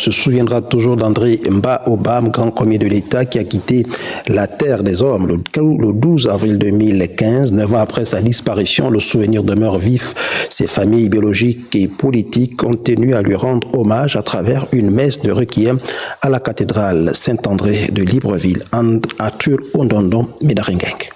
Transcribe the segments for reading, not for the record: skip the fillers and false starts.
se souviendra toujours d'André Mba Obam, grand premier de l'État qui a quitté la terre des hommes le 12 avril 2015. 9 ans après sa disparition, le souvenir demeure vif. Ses familles biologiques et politiques ont tenu à lui rendre hommage à travers une messe de requiem à la cathédrale Saint-André de Libreville, Arthur Ondondon Medaringeng.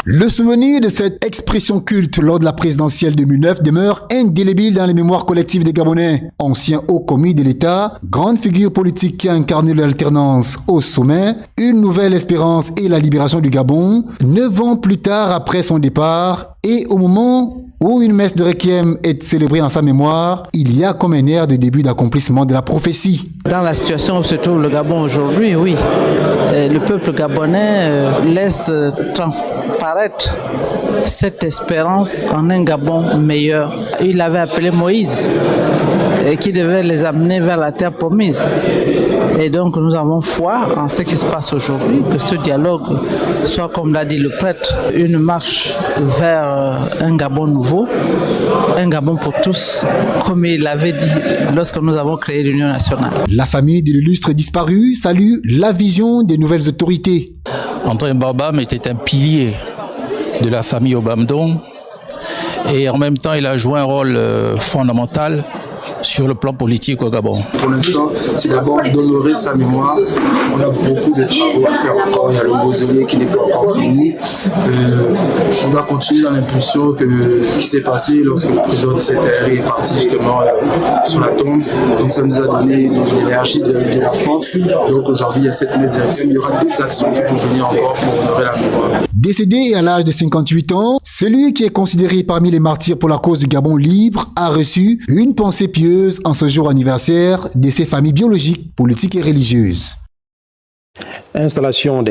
Le souvenir de cette expression culte lors de la présidentielle 2009 demeure indélébile dans les mémoires collectives des Gabonais. Ancien haut commis de l'État, grande figure politique qui a incarné l'alternance au sommet, une nouvelle espérance et la libération du Gabon, 9 ans plus tard après son départ et au moment où une messe de requiem est célébrée en sa mémoire, il y a comme un air de début d'accomplissement de la prophétie. Dans la situation où se trouve le Gabon aujourd'hui, oui, le peuple gabonais laisse transparaître cette espérance en un Gabon meilleur. Il avait appelé Moïse et qui devait les amener vers la terre promise. Et donc nous avons foi en ce qui se passe aujourd'hui, que ce dialogue soit, comme l'a dit le prêtre, une marche vers un Gabon nouveau, un Gabon pour tous, comme il l'avait dit lorsque nous avons créé l'Union nationale. La famille de l'illustre disparu salue la vision des nouvelles autorités. André Mba Obam était un pilier de la famille Obamdong et en même temps il a joué un rôle fondamental sur le plan politique au Gabon. Pour l'instant, c'est d'abord d'honorer sa mémoire. On a beaucoup de travaux à faire encore. Il y a le mausolée qui n'est pas encore fini. On doit continuer dans l'impulsion que ce qui s'est passé lorsque le président de cette ère est parti justement sur la tombe. Donc ça nous a donné de l'énergie, de la force. Donc aujourd'hui, il y a cette messe de requiem. Il y aura d'autres actions qui vont venir encore pour honorer la mémoire. Décédé à l'âge de 58 ans, celui qui est considéré parmi les martyrs pour la cause du Gabon libre a reçu une pensée pieuse en ce jour anniversaire de ses familles biologiques, politiques et religieuses. Installation des